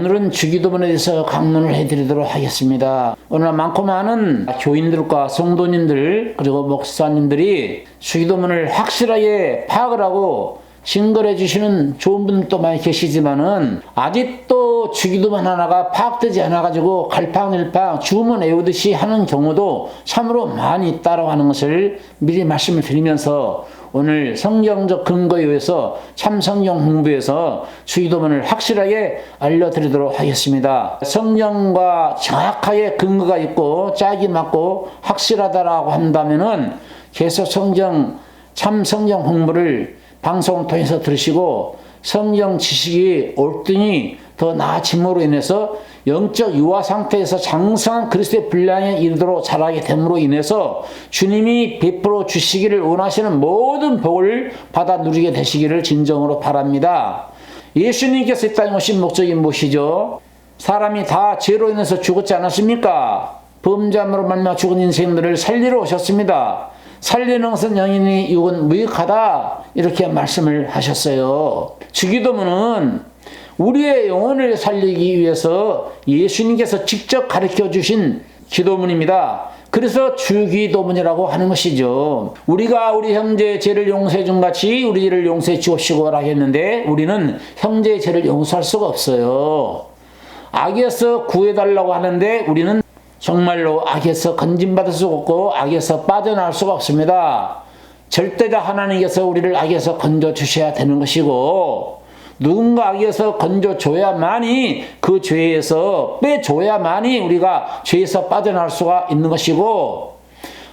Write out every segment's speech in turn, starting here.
오늘은 주기도문에 대해서 강론을 해드리도록 하겠습니다. 오늘 많고 많은 교인들과 성도님들 그리고 목사님들이 주기도문을 확실하게 파악을 하고 증거를 해주시는 좋은 분들도 많이 계시지만은 아직도 주기도문 하나가 파악되지 않아가지고 갈팡질팡 주문 외우듯이 하는 경우도 참으로 많이 있다고 하는 것을 미리 말씀을 드리면서 오늘 성경적 근거에 의해서 참 성경 공부에서 주기도문을 확실하게 알려드리도록 하겠습니다. 성경과 정확하게 근거가 있고 짝이 맞고 확실하다라고 한다면은 계속 참 성경 공부를 방송을 통해서 들으시고 성경 지식이 옳더니 더 나아짐으로 인해서 영적 유아 상태에서 장성한 그리스도의 분량에 이르도록 자라게 됨으로 인해서 주님이 베풀어 주시기를 원하시는 모든 복을 받아 누리게 되시기를 진정으로 바랍니다. 예수님께서 이 땅에 오신 목적이 무엇이죠? 사람이 다 죄로 인해서 죽었지 않았습니까? 범죄함으로 말미암아 죽은 인생들을 살리러 오셨습니다. 살리는 것은 영이니 육은 무익하다 이렇게 말씀을 하셨어요. 주기도문은 우리의 영혼을 살리기 위해서 예수님께서 직접 가르쳐 주신 기도문입니다. 그래서 주기도문이라고 하는 것이죠. 우리가 우리 형제의 죄를 용서해 준 같이 우리 죄를 용서해 주옵시고라 했는데 우리는 형제의 죄를 용서할 수가 없어요. 악에서 구해달라고 하는데 우리는 정말로 악에서 건진받을 수가 없고 악에서 빠져나올 수가 없습니다. 절대자 하나님께서 우리를 악에서 건져주셔야 되는 것이고 누군가 악에서 건져줘야만이 그 죄에서 빼줘야만이 우리가 죄에서 빠져나올 수가 있는 것이고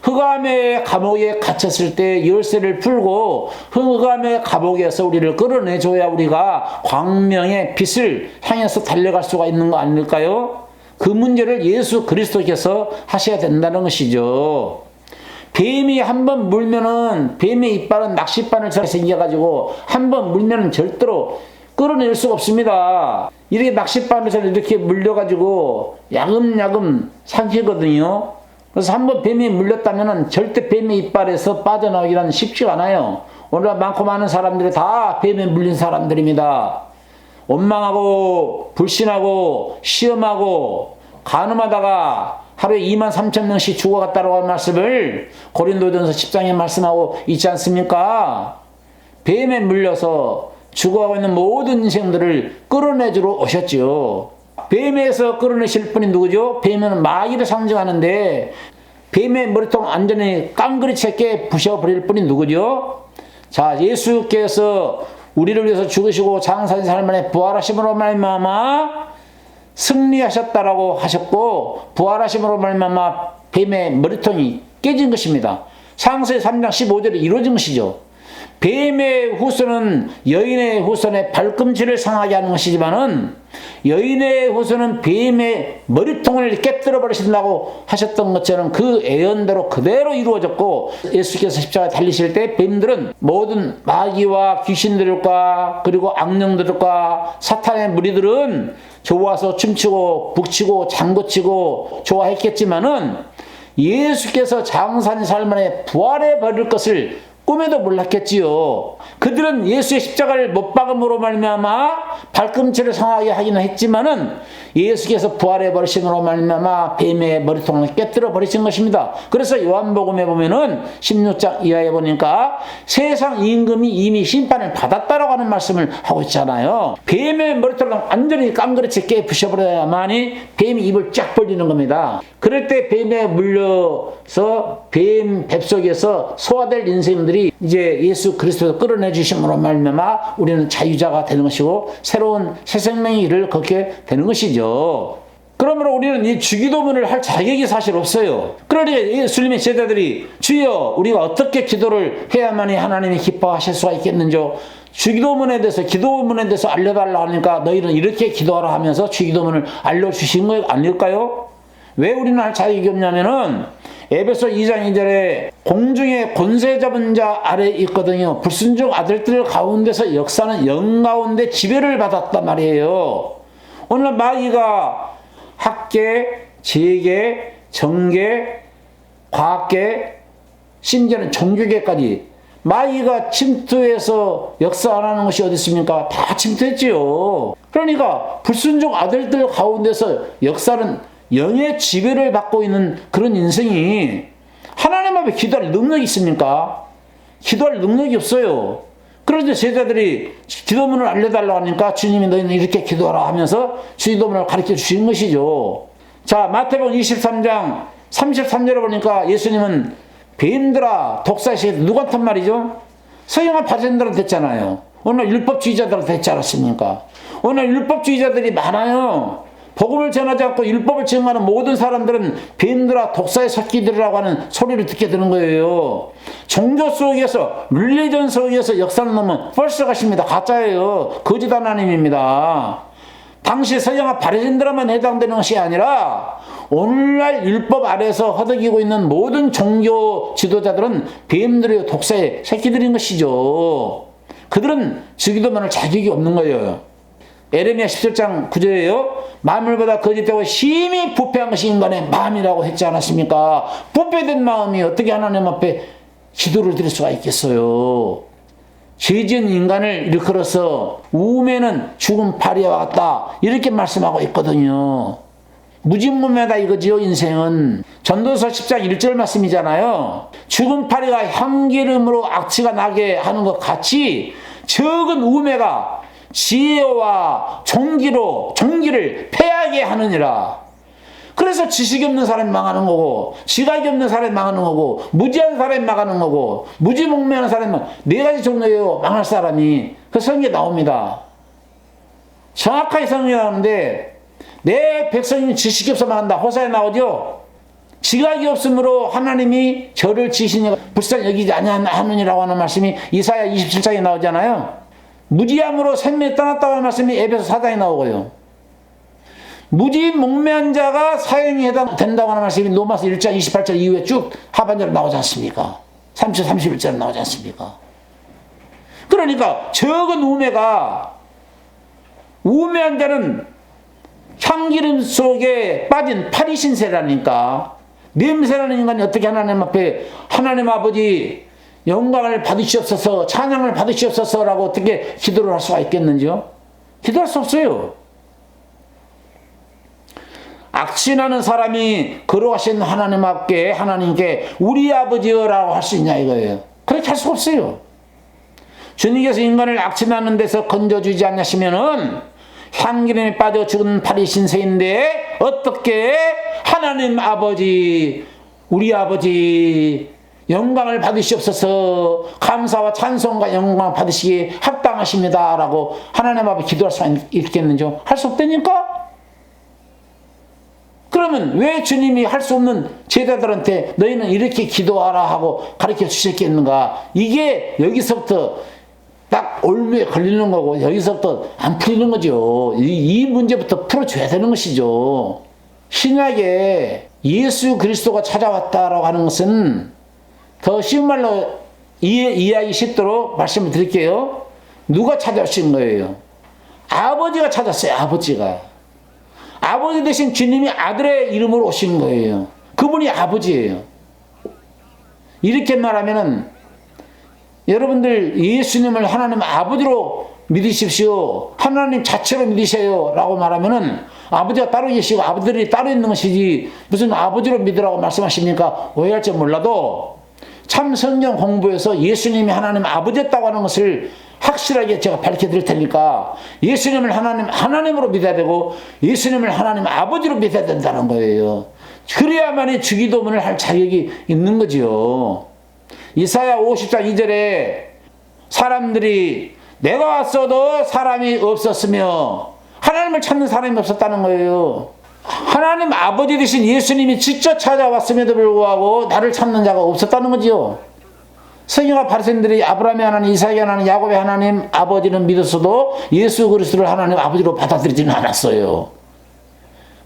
흑암의 감옥에 갇혔을 때 열쇠를 풀고 흑암의 감옥에서 우리를 끌어내줘야 우리가 광명의 빛을 향해서 달려갈 수가 있는 거 아닐까요? 그 문제를 예수 그리스도께서 하셔야 된다는 것이죠. 뱀이 한번 물면은 뱀의 이빨은 낚싯바늘처럼 생겨가지고 한번 물면은 절대로 끌어낼 수가 없습니다. 이렇게 낚싯바늘처럼 이렇게 물려가지고 야금야금 삼키거든요. 그래서 한번 뱀이 물렸다면은 절대 뱀의 이빨에서 빠져나오기란 쉽지가 않아요. 오늘 많고 많은 사람들이 다 뱀에 물린 사람들입니다. 원망하고 불신하고 시험하고 간음하다가 하루에 23,000명씩 죽어갔다고 하는 말씀을 고린도전서 10장에 말씀하고 있지 않습니까? 뱀에 물려서 죽어가고 있는 모든 인생들을 끌어내주러 오셨지요. 뱀에서 끌어내실 분이 누구죠? 뱀은 마귀를 상징하는데 뱀의 머리통 완전히 깡그리채게 부셔버릴 분이 누구죠? 자, 예수께서 우리를 위해서 죽으시고 장사된 삶에 부활하심으로 말미암아 승리하셨다라고 하셨고 부활하심으로 말미암아 뱀의 머리통이 깨진 것입니다. 창세기 3장 15절에 이루어진 것이죠. 뱀의 후손은 여인의 후손의 발꿈치를 상하게 하는 것이지만은 여인의 후손은 뱀의 머리통을 깨뜨려 버리신다고 하셨던 것처럼 그 예언대로 그대로 이루어졌고 예수께서 십자가에 달리실 때 뱀들은 모든 마귀와 귀신들과 그리고 악령들과 사탄의 무리들은 좋아서 춤추고 북치고 장구치고 좋아했겠지만은 예수께서 장사된 삶 안에 부활해 버릴 것을 꿈에도 몰랐겠지요. 그들은 예수의 십자가를 못 박음으로 말미암아 발꿈치를 상하게 하기는 했지만은 예수께서 부활해 버리심으로 말미암아 뱀의 머리통을 깨뜨려 버리신 것입니다. 그래서 요한복음에 보면은 16장 이하에 보니까 세상 임금이 이미 심판을 받았다라고 하는 말씀을 하고 있잖아요. 뱀의 머리통을 완전히 깡그리치 깨 부셔버려야만이 뱀이 입을 쫙 벌리는 겁니다. 그럴 때 뱀에 물려서 뱀 뱃속에서 소화될 인생들이 이제 예수 그리스도를 끌어내 주심으로 말미암아 우리는 자유자가 되는 것이고 새로운 새 생명의 일을 걷게 되는 것이죠. 그러므로 우리는 이 주기도문을 할 자격이 사실 없어요. 그러니 예수님의 제자들이 주여 우리가 어떻게 기도를 해야만이 하나님이 기뻐하실 수가 있겠는지요. 주기도문에 대해서 기도문에 대해서 알려달라 하니까 너희는 이렇게 기도하라 하면서 주기도문을 알려주신 거 아닐까요? 왜 우리는 할 자격이 없냐면은 에베소 2장 2절에 공중의 권세 잡은 자 아래 있거든요. 불순종 아들들 가운데서 역사는 영 가운데 지배를 받았단 말이에요. 오늘 마귀가 학계, 재계, 정계, 과학계, 심지어는 종교계까지 마귀가 침투해서 역사 안 하는 것이 어디 있습니까? 다 침투했지요. 그러니까 불순종 아들들 가운데서 역사는 영의 지배를 받고 있는 그런 인생이 하나님 앞에 기도할 능력이 있습니까? 기도할 능력이 없어요. 그런데 제자들이 기도문을 알려달라고 하니까 주님이 너희는 이렇게 기도하라 하면서 기도문을 가르쳐 주신 것이죠. 자, 마태복음 23장 33절에 보니까 예수님은 뱀들아 독사의 누구한테 말이죠? 서양한 바리새인들한테 했잖아요. 오늘 율법주의자들한테 했지 않았습니까? 오늘 율법주의자들이 많아요. 복음을 전하지 않고 율법을 증거하는 모든 사람들은 뱀들아 독사의 새끼들이라고 하는 소리를 듣게 되는 거예요. 종교 속에서 릴리전 속에서 역사는 너무 펄스 것입니다. 가짜예요. 거짓 하나님입니다. 당시 서양화 바리새인들에만 해당되는 것이 아니라 오늘날 율법 아래에서 허덕이고 있는 모든 종교 지도자들은 뱀들의 독사의 새끼들인 것이죠. 그들은 주기도만할 자격이 없는 거예요. 에레미야 17장 9절에요. 만물보다 거짓되고 심히 부패한 것이 인간의 마음이라고 했지 않았습니까? 부패된 마음이 어떻게 하나님 앞에 기도를 드릴 수가 있겠어요? 죄지은 인간을 일컬어서 우매는 죽은 파리와 같다 이렇게 말씀하고 있거든요. 무진무매다 이거지요. 인생은 전도서 10장 1절 말씀이잖아요. 죽은 파리가 향기름으로 악취가 나게 하는 것 같이 적은 우매가 지혜와 종기를 패하게 하느니라. 그래서 지식이 없는 사람이 망하는 거고 지각이 없는 사람이 망하는 거고 무지한 사람이 망하는 거고 무지몽매한 사람은 네 가지 종류예요. 망할 사람이. 그 성경에 나옵니다. 정확하게 성경에 나오는데 내 백성이 지식이 없어 망한다. 호사에 나오죠. 지각이 없으므로 하나님이 저를 지시니 불쌍히 여기지 아니하느니라고 하는 말씀이 이사야 27장에 나오잖아요. 무지함으로 생명이 떠났다고 하는 말씀이 에베소 4장에 나오고요. 무지몽매한 자가 사형이 해당된다고 하는 말씀이 로마서 1장 28절 이후에 쭉 하반절에 나오지 않습니까? 30절 31절에 나오지 않습니까? 그러니까 적은 우매한 자는 향기름 속에 빠진 파리 신세라니까. 냄새나는 인간이 어떻게 하나님 앞에 하나님 아버지 영광을 받으시옵소서 찬양을 받으시옵소서라고 어떻게 기도를 할 수가 있겠는지요? 기도할 수 없어요. 악신하는 사람이 거룩하신 하나님께 우리 아버지여라고 할 수 있냐 이거예요. 그렇게 할 수 없어요. 주님께서 인간을 악신하는 데서 건져주지 않으시면은 향기름에 빠져 죽은 파리 신세인데 어떻게 하나님 아버지 우리 아버지 영광을 받으시옵소서 감사와 찬송과 영광을 받으시기에 합당하십니다 라고 하나님 앞에 기도할 수 있겠는지요? 할 수 없다니까? 그러면 왜 주님이 할 수 없는 제자들한테 너희는 이렇게 기도하라 하고 가르쳐 주셨겠는가? 이게 여기서부터 딱 올무에 걸리는 거고 여기서부터 안 풀리는 거죠. 이 문제부터 풀어줘야 되는 것이죠. 신약에 예수 그리스도가 찾아왔다라고 하는 것은 더 쉬운 말로 이해하기 쉽도록 말씀을 드릴게요. 누가 찾아오신 거예요? 아버지가 찾았어요. 아버지 대신 주님이 아들의 이름으로 오신 거예요. 그분이 아버지예요. 이렇게 말하면은 여러분들 예수님을 하나님 아버지로 믿으십시오. 하나님 자체로 믿으세요. 라고 말하면은 아버지가 따로 계시고 아버들이 따로 있는 것이지 무슨 아버지로 믿으라고 말씀하십니까? 오해할지 몰라도 참 성경 공부에서 예수님이 하나님 아버지였다고 하는 것을 확실하게 제가 밝혀드릴 테니까 예수님을 하나님으로 믿어야 되고 예수님을 하나님 아버지로 믿어야 된다는 거예요. 그래야만이 주기도문을 할 자격이 있는 거지요. 이사야 50장 2절에 사람들이 내가 왔어도 사람이 없었으며 하나님을 찾는 사람이 없었다는 거예요. 하나님 아버지 되신 예수님이 직접 찾아왔음에도 불구하고 나를 찾는 자가 없었다는 거지요. 성경과 바리새인들이 아브라함의 하나님, 이삭의 하나님, 야곱의 하나님 아버지는 믿었어도 예수 그리스도를 하나님 아버지로 받아들이지는 않았어요.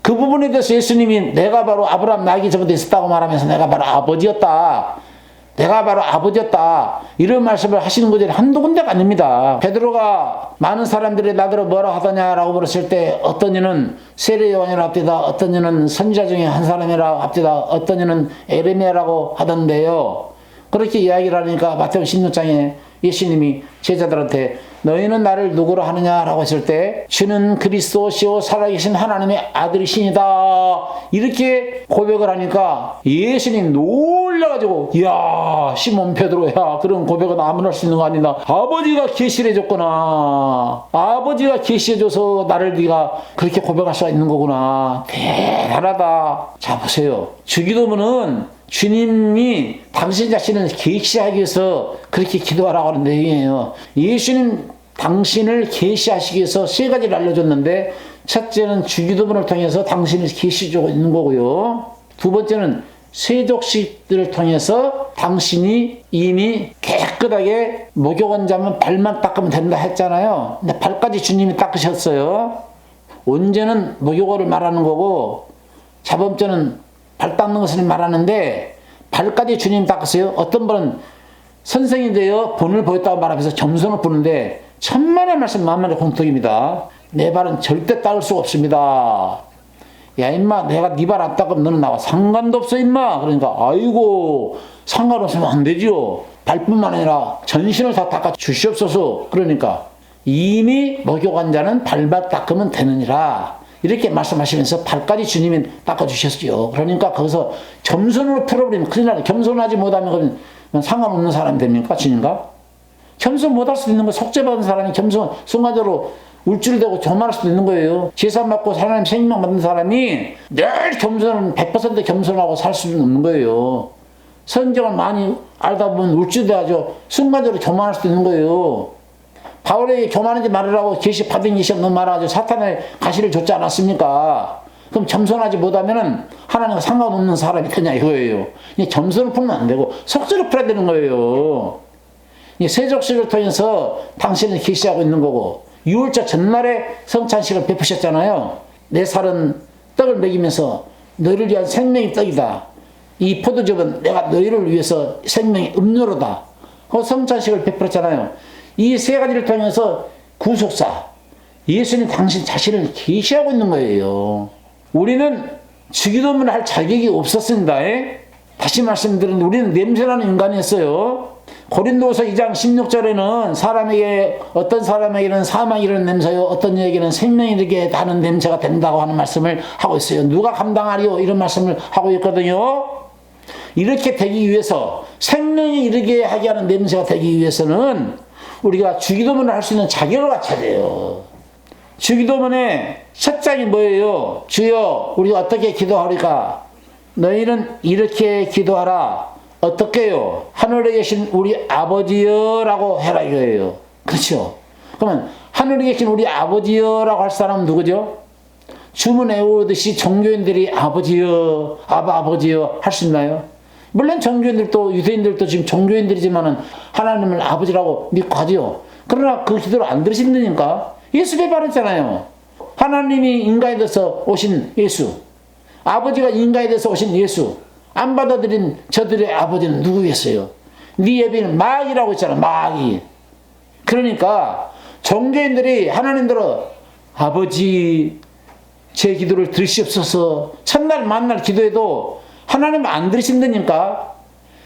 그 부분에 대해서 예수님이 내가 바로 아브라함 나기 전부터 있었다고 말하면서 내가 바로 아버지였다. 이런 말씀을 하시는 것들이 한두 군데가 아닙니다. 베드로가 많은 사람들이 나더러 뭐라 하더냐라고 물었을 때 어떤 이는 세례 요한이라고 합디다. 어떤 이는 선지자 중에 한 사람이라고 합디다. 어떤 이는 에레미야라고 하던데요. 그렇게 이야기를 하니까 마태복음 16장에 예수님이 제자들한테 너희는 나를 누구로 하느냐라고 했을 때 주는 그리스도시요 살아계신 하나님의 아들이시니다 이렇게 고백을 하니까 예수님 놀라가지고 이야 시몬 베드로야 그런 고백은 아무나 할 수 있는 거 아니다. 아버지가 계시를 해줬구나. 아버지가 계시해줘서 나를 네가 그렇게 고백할 수가 있는 거구나. 대단하다. 자 보세요. 주기도문은 주님이 당신 자신을 계시하기 위해서 그렇게 기도하라고 하는 내용이에요. 예수님 당신을 계시하시기 위해서 세 가지를 알려줬는데 첫째는 주기도문을 통해서 당신을 계시해주고 있는 거고요. 두 번째는 세족식들을 통해서 당신이 이미 깨끗하게 목욕한 자면 발만 닦으면 된다 했잖아요. 근데 발까지 주님이 닦으셨어요. 언제는 목욕을 말하는 거고 자범죄는 발 닦는 것을 말하는데 발까지 주님 닦으세요. 어떤 분은 선생이 되어 본을 보였다고 말하면서 겸손을 부르는데 천만의 말씀 만만의 공통입니다. 내 발은 절대 닦을 수가 없습니다. 야 임마 내가 네 발 안 닦으면 너는 나와 상관도 없어 임마. 그러니까 아이고 상관없으면 안 되지요. 발뿐만 아니라 전신을 다 닦아 주시옵소서. 그러니까 이미 목욕한 자는 발만 닦으면 되느니라. 이렇게 말씀하시면서 발까지 주님이 닦아주셨지요. 그러니까 거기서 겸손으로 풀어버리면 큰일 나요. 겸손하지 못하면 그건 상관없는 사람이 됩니까? 주님과? 겸손 못할 수도 있는 거 속죄받은 사람이 겸손 순간적으로 울줄되고 교만할 수도 있는 거예요. 제사 받고 하나님 생명 받는 사람이 늘 겸손은 100% 겸손하고 살 수는 없는 거예요. 성경을 많이 알다 보면 울줄대하죠. 순간적으로 교만할 수도 있는 거예요. 바울에게 교만하지 말으라고 계시 받은 계시 없는 말하죠. 사탄의 가시를 줬지 않았습니까? 그럼 겸손하지 못하면은 하나님과 상관없는 사람이 되냐 이거예요. 겸손을 풀면 안 되고 속죄를 풀어야 되는 거예요. 세족식을 통해서 당신을 계시하고 있는 거고 유월절 전날에 성찬식을 베푸셨잖아요. 내 살은 떡을 먹이면서 너희를 위한 생명의 떡이다. 이 포도즙은 내가 너희를 위해서 생명의 음료로다. 그 성찬식을 베풀었잖아요. 이 세 가지를 통해서 구속사, 예수님 당신 자신을 계시하고 있는 거예요. 우리는 주기도문을 할 자격이 없었습니다. 다시 말씀드리는데 우리는 냄새나는 인간이었어요. 고린도서 2장 16절에는 사람에게 어떤 사람에게는 사망이 이르는 냄새요 어떤 이에게는 생명이 이르게 하는 냄새가 된다고 하는 말씀을 하고 있어요. 누가 감당하리요? 이런 말씀을 하고 있거든요. 이렇게 되기 위해서 생명이 이르게 하게 하는 냄새가 되기 위해서는 우리가 주기도문을 할 수 있는 자격을 갖춰야 돼요. 주기도문의 첫 장이 뭐예요? 주여 우리가 어떻게 기도하리까? 너희는 이렇게 기도하라. 어떻게요? 하늘에 계신 우리 아버지여 라고 해라 이거예요. 그렇죠? 그러면 하늘에 계신 우리 아버지여 라고 할 사람은 누구죠? 주문 외우듯이 종교인들이 아버지여 아버지여 할 수 있나요? 물론 종교인들도 유대인들도 지금 종교인들이지만은 하나님을 아버지라고 믿고 하지요. 그러나 그 기도를 안 들으신다니까. 예수 배반했잖아요. 하나님이 인간에 돼서 오신 예수, 아버지가 인간에 돼서 오신 예수 안 받아들인 저들의 아버지는 누구겠어요? 네 예비는 마귀라고 했잖아. 마귀. 그러니까 종교인들이 하나님들은 아버지 제 기도를 들으시옵소서 첫날 만날 기도해도 하나님 안 들으신다니까.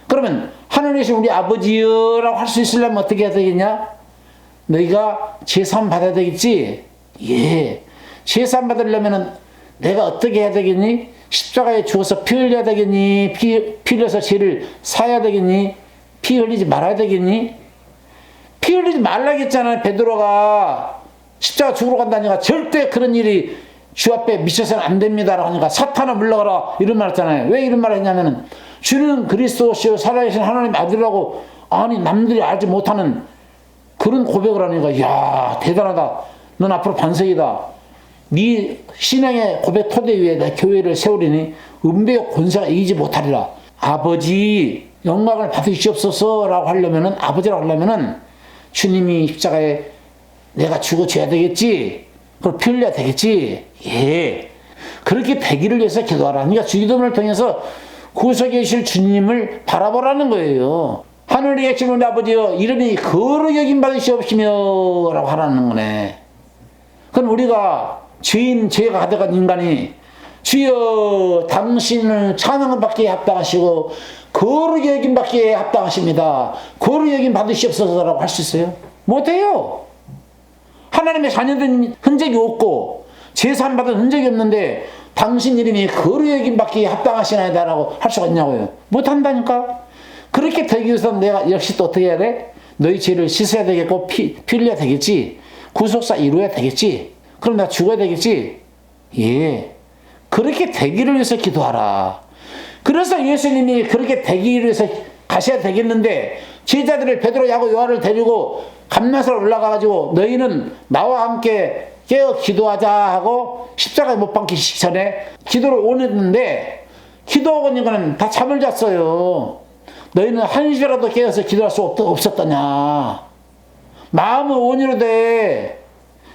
그러면 하늘에 계신 우리 아버지여라고 할 수 있으려면 어떻게 해야 되겠냐? 너희가 제사 받아야 되겠지? 예. 제사 받으려면 내가 어떻게 해야 되겠니? 십자가에 죽어서 피 흘려야 되겠니? 피 흘려서 죄를 사야 되겠니? 피 흘리지 말아야 되겠니? 피 흘리지 말라겠잖아요. 베드로가 십자가 죽으러 간다니까 절대 그런 일이 주 앞에 미쳐서는 안 됩니다라고 하니까 사탄아 물러가라 이런 말 했잖아요. 왜 이런 말을 했냐면은 주는 그리스도시요 살아계신 하나님의 아들이라고 아니 남들이 알지 못하는 그런 고백을 하니까 이야 대단하다. 넌 앞으로 반석이다. 네 신앙의 고백 토대 위에 내 교회를 세우리니 은배의 권세가 이기지 못하리라. 아버지 영광을 받으시옵소서라고 하려면은 아버지라고 하려면은 주님이 십자가에 내가 죽어줘야 되겠지. 그걸 피 흘려야 되겠지. 예. 그렇게 되기를 위해서 기도하라. 그러니까 주기도문을 통해서 구속에 계실 주님을 바라보라는 거예요. 하늘에 계신 우리 아버지여 이름이 거룩 여김 받으시옵시며 라고 하라는 거네. 그럼 우리가 죄가 가득한 인간이 주여 당신을 찬양을 받기에 합당하시고 거룩히 여김 받기에 합당하십니다. 거룩히 여김 받으시옵소서라고 할 수 있어요? 못해요. 하나님의 자녀된 흔적이 없고 제사함 받은 흔적이 없는데 당신 이름이 거룩히 여김 받기에 합당하시나이다라고 할 수가 있냐고요? 못한다니까. 그렇게 되기 위해서 내가 역시 또 어떻게 해야 돼? 너희 죄를 씻어야 되겠고 피 흘려야 되겠지. 구속사 이루어야 되겠지. 그럼 내가 죽어야 되겠지. 예. 그렇게 되기를 위해서 기도하라. 그래서 예수님이 그렇게 되기를 위해서 가셔야 되겠는데 제자들을 베드로, 야고, 요한을 데리고 감나산 올라가가지고 너희는 나와 함께 깨어 기도하자 하고 십자가에 못 박히시기 전에 기도를 원했는데 기도하고 있는 거는 다 잠을 잤어요. 너희는 한 시라도 깨어서 기도할 수 없었더냐. 마음은 온유로되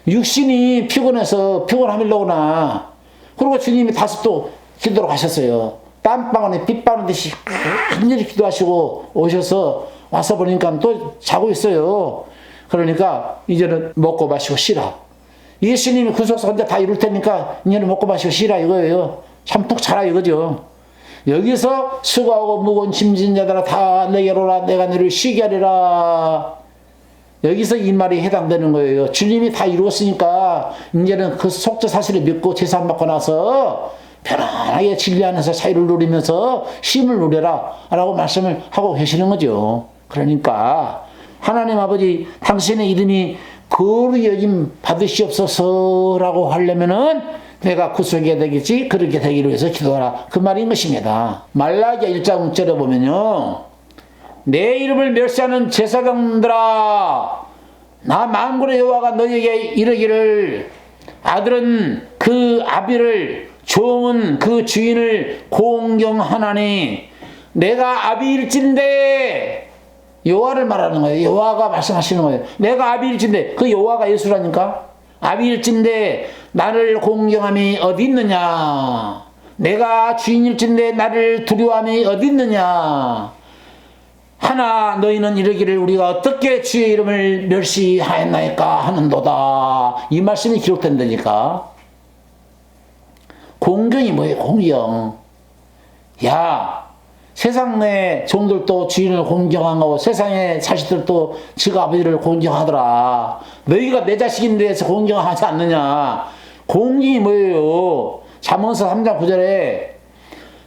육신이 피곤하밀려구나. 그리고 주님이 다시 또 기도로 가셨어요. 땀방울에 빛 바르듯이 간절히 기도하시고 오셔서 와서 보니까 또 자고 있어요. 그러니까 이제는 먹고 마시고 쉬라. 예수님이 구속사 혼자 다 이룰 테니까 이제는 먹고 마시고 쉬라 이거예요. 참 푹 자라 이거죠. 여기서 수고하고 무거운 짐진 자들아 다 내게로 오라. 내가 너를 쉬게 하리라. 여기서 이 말이 해당되는 거예요. 주님이 다 이루었으니까 이제는 그 속죄 사실을 믿고 제사함 받고 나서 편안하게 진리 안에서 자유를 누리면서 쉼을 누려라 라고 말씀을 하고 계시는 거죠. 그러니까 하나님 아버지 당신의 이름이 거룩히 여김 받으시옵소서라고 하려면은 내가 구속해야 되겠지. 그렇게 되기를 위해서 기도하라. 그 말인 것입니다. 말라기야 1장 6절에 보면요. 내 이름을 멸시하는 제사장들아 나 만군의 여호와가 너희에게 이르기를 아들은 그 아비를 종은 그 주인을 공경하나니 내가 아비일진데 여호와를 말하는 거예요. 여호와가 말씀하시는 거예요. 내가 아비일진데 그 여호와가 예수라니까. 아비일진데 나를 공경함이 어디 있느냐. 내가 주인일진데 나를 두려워함이 어디 있느냐. 하나 너희는 이르기를 우리가 어떻게 주의 이름을 멸시하였나이까 하는도다. 이 말씀이 기록된다니까. 공경이 뭐예요? 공경. 야, 세상의 종들도 주인을 공경하고 세상의 자식들도 지가 아버지를 공경하더라. 너희가 내 자식인데 해서 공경하지 않느냐. 공경이 뭐예요? 잠언서 3장 9절에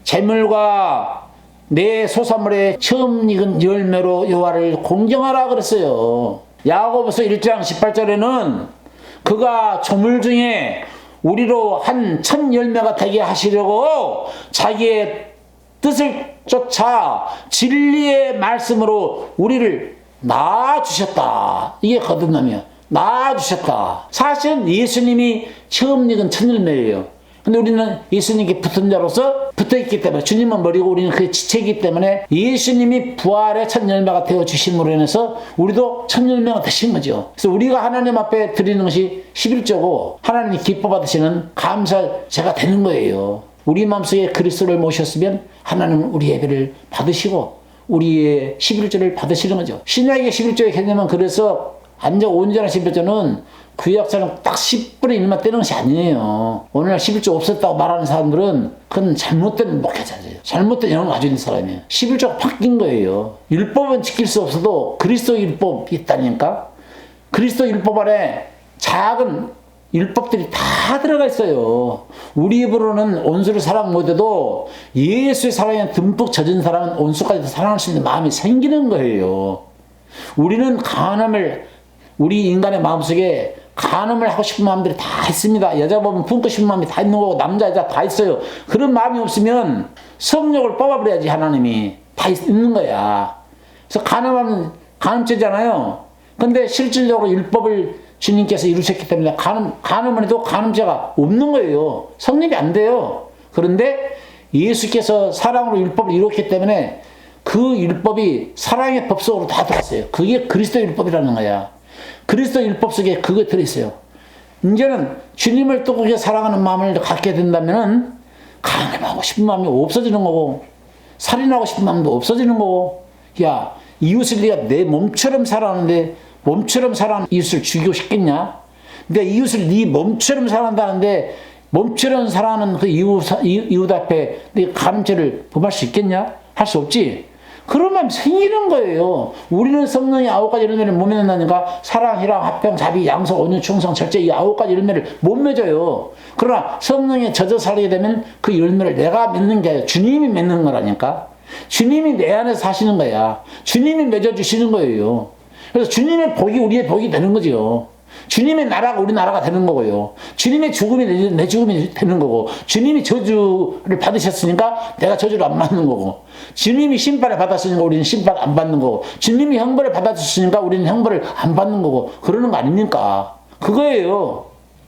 재물과 내 소산물에 처음 익은 열매로 여호와를 공경하라 그랬어요. 야고보서 1장 18절에는 그가 조물 중에 우리로 한 첫 열매가 되게 하시려고 자기의 뜻을 쫓아 진리의 말씀으로 우리를 낳아주셨다. 이게 거듭남이야. 낳아주셨다. 사실은 예수님이 처음 익은 첫 열매예요. 근데 우리는 예수님께 붙은 자로서 붙어있기 때문에 주님은 머리고 우리는 그의 지체이기 때문에 예수님이 부활의 첫 열매가 되어주심으로 인해서 우리도 첫 열매가 되신 거죠. 그래서 우리가 하나님 앞에 드리는 것이 11조고 하나님이 기뻐 받으시는 감사제가 되는 거예요. 우리 마음속에 그리스도를 모셨으면 하나님은 우리 예배를 받으시고 우리의 11조를 받으시는 거죠. 신약의 11조의 개념은 그래서 완전 온전한 11조는 구약처럼 딱 10분의 1만 떼는 것이 아니에요. 오늘날 11조 없었다고 말하는 사람들은 그건 잘못된 목회자예요. 잘못된 영을 가지고 있는 사람이에요. 11조가 바뀐 거예요. 율법은 지킬 수 없어도 그리스도 율법이 있다니까. 그리스도 율법 안에 작은 율법들이 다 들어가 있어요. 우리 입으로는 온수를 사랑 못해도 예수의 사랑에 듬뿍 젖은 사람은 온수까지도 사랑할 수 있는 마음이 생기는 거예요. 우리는 우리 인간의 마음속에 간음을 하고 싶은 마음들이 다 있습니다. 여자 보면 품고 싶은 마음이 다 있는 거고 남자 여자 다 있어요. 그런 마음이 없으면 성욕을 뽑아버려야지. 하나님이 다 있는 거야. 그래서 간음하면 간음죄잖아요. 근데 실질적으로 율법을 주님께서 이루셨기 때문에 간음을 해도 간음죄가 없는 거예요. 성립이 안 돼요. 그런데 예수께서 사랑으로 율법을 이뤘기 때문에 그 율법이 사랑의 법 속으로 다 들어갔어요. 그게 그리스도 율법이라는 거야. 그리스도 율법 속에 그거 들어있어요. 이제는 주님을 또 그렇게 사랑하는 마음을 갖게 된다면은 간음하고 싶은 마음이 없어지는 거고 살인하고 싶은 마음도 없어지는 거고. 야, 이웃을 네가 내 몸처럼 살아가는데 몸처럼 살아가는 이웃을 죽이고 싶겠냐? 내가 이웃을 네 몸처럼 살아간다는데 몸처럼 사랑하는 그 이웃 앞에 네 가늠죄를 범할 수 있겠냐? 할 수 없지. 그러면 생기는 거예요. 우리는 성령의 9가지 열매를 못 맺는다니까 사랑, 희랑, 화평, 자비, 양속, 온유, 충성, 절제 이 9가지 열매를 못 맺어요. 그러나 성령에 젖어 살게 되면 그 열매를 내가 맺는 게 아니라 주님이 맺는 거라니까. 주님이 내 안에서 사시는 거야. 주님이 맺어주시는 거예요. 그래서 주님의 복이 우리의 복이 되는 거죠. 주님의 나라가 우리 나라가 되는 거고요. 주님의 죽음이 내 죽음이 되는 거고, 주님이 저주를 받으셨으니까 내가 저주를 안 받는 거고, 주님이 심판을 받았으니까 우리는 심판 안 받는 거고, 주님이 형벌을 받았으니까 우리는 형벌을 안 받는 거고, 그러는 거 아닙니까? 그거예요.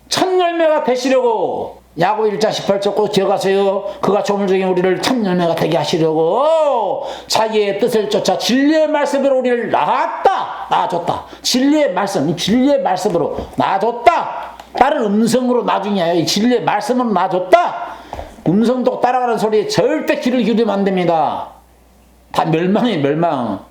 첫 열매가 되시려고 야고 1장 18절 꼭 기억하세요. 그가 조물적인 우리를 첫 열매가 되게 하시려고 자기의 뜻을 쫓아 진리의 말씀으로 우리를 낳아줬다. 진리의 말씀, 진리의 말씀으로 낳아줬다. 다른 음성으로 나중에 아니라 이 진리의 말씀으로 낳아줬다. 음성도 따라가는 소리에 절대 귀를 기울이면 안 됩니다. 다 멸망이에요, 멸망.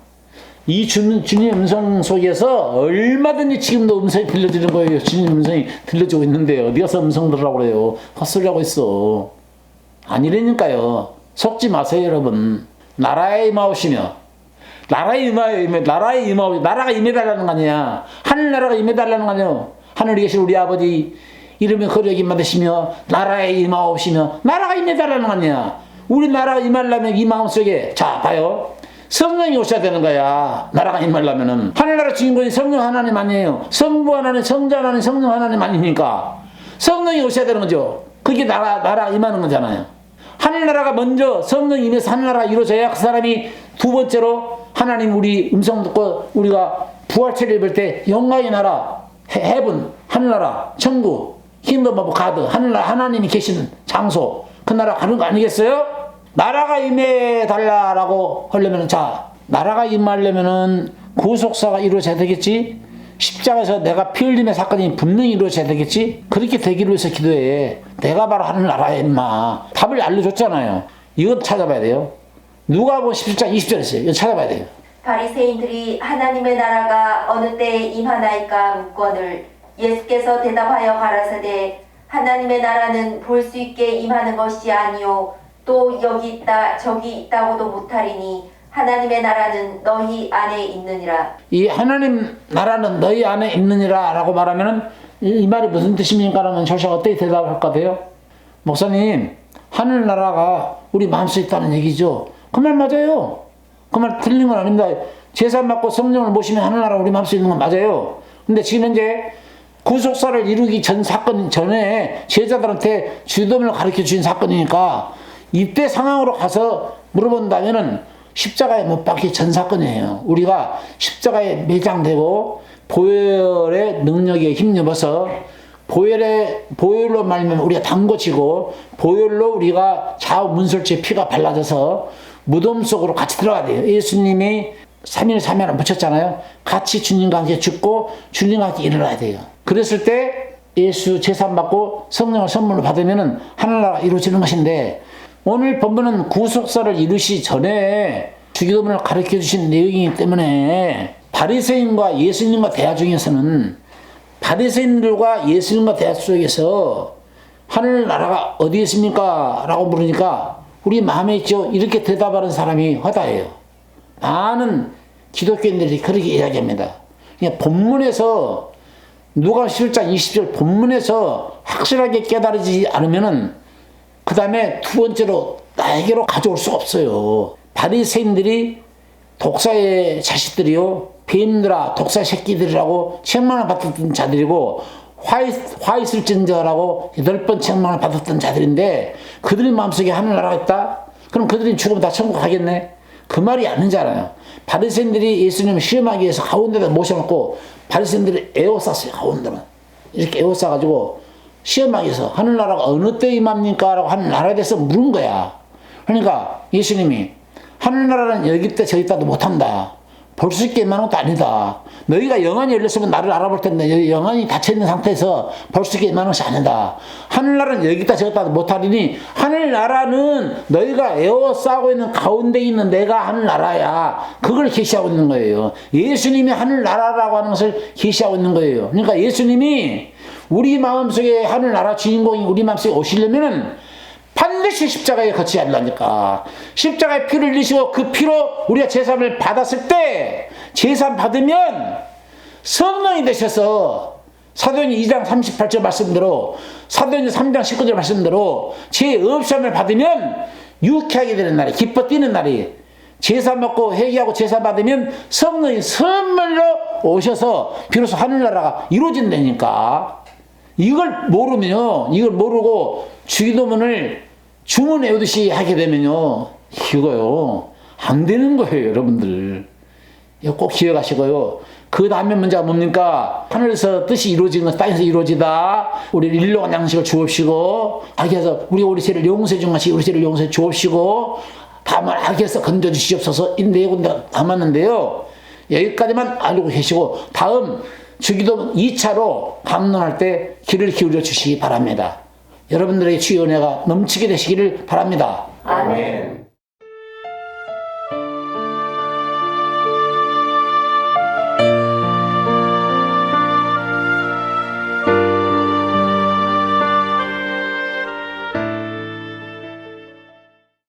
이 주님의 음성 속에서 얼마든지 지금도 음성이 들려지는 거예요. 주님 음성이 들려주고 있는데 어디 가서 음성 들으라고 그래요. 헛소리하고 있어. 아니라니까요. 속지 마세요, 여러분. 나라에 임하오시며, 나라가 임해달라는 거 아니야. 하늘나라가 임해달라는 거 아니야. 하늘에 계신 우리 아버지 이름이 거룩히 받으시며 나라에 임하오시며, 나라가 임해달라는 거 아니야. 우리 나라가 임하려면 이 마음속에, 자 봐요, 성령이 오셔야 되는 거야. 나라가 임하려면은. 하늘나라 주인공이 성령 하나님 아니에요. 성부 하나님, 성자 하나님, 성령 하나님 아닙니까? 성령이 오셔야 되는 거죠. 그게 나라가 임하는 거잖아요. 하늘나라가 먼저 성령이 임해서 하늘나라가 이루어져야 그 사람이 두 번째로 하나님 우리 음성 듣고 우리가 부활체를 입을 때 영광의 나라, 헤븐, 하늘나라, 천국, 킹덤 오브 가드, 하늘나라 하나님이 계시는 장소, 그 나라 가는 거 아니겠어요? 나라가 임해달라고 하려면, 자, 나라가 임하려면은 구속사가 이루어져야 되겠지? 십자가에서 내가 피 흘림의 사건이 분명히 이루어져야 되겠지? 그렇게 되기를 위해서 기도해. 내가 바로 하늘나라야, 임마. 답을 알려줬잖아요. 이거 찾아봐야 돼요. 누가복음 17장 20절 했어요. 이거 찾아봐야 돼요. 바리새인들이 하나님의 나라가 어느 때에 임하나이까 묻거늘 예수께서 대답하여 가라사대 하나님의 나라는 볼 수 있게 임하는 것이 아니요 또 여기 있다 저기 있다고도 못하리니 하나님의 나라는 너희 안에 있느니라. 이 하나님 나라는 너희 안에 있느니라 라고 말하면은 이 말이 무슨 뜻입니까? 라면 조샤가 어떻게 대답할 것 같아요? 목사님, 하늘나라가 우리 마음속에 있다는 얘기죠. 그 말 맞아요. 그 말 틀린 건 아닙니다. 제사 받고 성령을 모시면 하늘나라 우리 마음속에 있는 건 맞아요. 근데 지금 현재 구속사를 이루기 전 사건 전에 제자들한테 주dom을 가르쳐 주신 사건이니까 이때 상황으로 가서 물어본다면은 십자가에 못 박기 전 사건이에요. 우리가 십자가에 매장되고 보혈의 능력에 힘입어서 보혈로 말미암아 우리가 담궈지고 보혈로 우리가 좌우 문설주에 피가 발라져서 무덤 속으로 같이 들어가야 돼요. 예수님이 3일 3일을 묻혔잖아요. 같이 주님과 함께 죽고 주님과 함께 일어나야 돼요. 그랬을 때 예수 제사 받고 성령을 선물로 받으면은 하늘나라가 이루어지는 것인데, 오늘 본문은 구속사를 이루시 전에 주기도문을 가르쳐 주신 내용이기 때문에 바리새인과 예수님과 대화 중에서는 바리새인들과 예수님과 대화 속에서 하늘나라가 어디 있습니까? 라고 물으니까 우리 마음에 있죠. 이렇게 대답하는 사람이 허다해요. 많은 기독교인들이 그렇게 이야기합니다. 그냥 본문에서 누가 11장 20절 본문에서 확실하게 깨달아지지 않으면은 그 다음에 두 번째로 나에게로 가져올 수가 없어요. 바리새인들이 독사의 자식들이요, 뱀들아 독사 새끼들이라고 책망을 받았던 자들이고 화 있을진저라고 8번 책망을 받았던 자들인데, 그들의 마음속에 하늘나라가 있다? 그럼 그들이 죽으면 다 천국 가겠네? 그 말이 아니잖아요. 바리새인들이 예수님을 시험하기 위해서 가운데다 모셔놓고 바리새인들이 에워쌌어요. 가운데만 이렇게 에워싸가지고 시험하기 위해서 하늘나라가 어느 때 임합니까? 라고 하늘나라에 대해서 물은 거야. 그러니까 예수님이 하늘나라는 여기 있다 저기 있다도 못한다. 볼 수 있게 임하는 것도 아니다. 너희가 영안이 열렸으면 나를 알아볼 텐데 영안이 닫혀있는 상태에서 볼 수 있게 임하는 것이 아니다. 하늘나라는 여기 있다 저기 있다도 못하리니 하늘나라는 너희가 에워싸고 있는 가운데 있는 내가 하늘나라야. 그걸 계시하고 있는 거예요. 예수님이 하늘나라라고 하는 것을 계시하고 있는 거예요. 그러니까 예수님이 우리 마음속에 하늘나라 주인공이 우리 마음속에 오시려면은 반드시 십자가에 거쳐야 한다니까. 십자가에 피를 흘리시고 그 피로 우리가 제사를 받았을 때 제사 받으면 성령이 되셔서 사도행전 2장 38절 말씀대로 사도행전 3장 19절 말씀대로 죄 없음을 받으면 유쾌하게 되는 날이 기뻐 뛰는 날이 제사 먹고 회개하고 제사 받으면 성령이 선물로 오셔서 비로소 하늘나라가 이루어진다니까. 이걸 모르고 주기도문을 주문 외우듯이 하게 되면요 이거요 안 되는 거예요. 여러분들 이거 꼭 기억하시고요. 그 다음에 문제가 뭡니까? 하늘에서 뜻이 이루어진 건 땅에서 이루어지다. 우리 일용할 양식을 주옵시고 악에서 우리 죄를 용서해 준 것이 우리 죄를 용서해 주옵시고 다만 악에서 건져주시옵소서 이 네 군데 담았는데요. 여기까지만 알고 계시고 다음 주기도문 2차로 강론할 때 귀를 기울여 주시기 바랍니다. 여러분들에게 주의 은혜가 넘치게 되시기를 바랍니다. 아멘.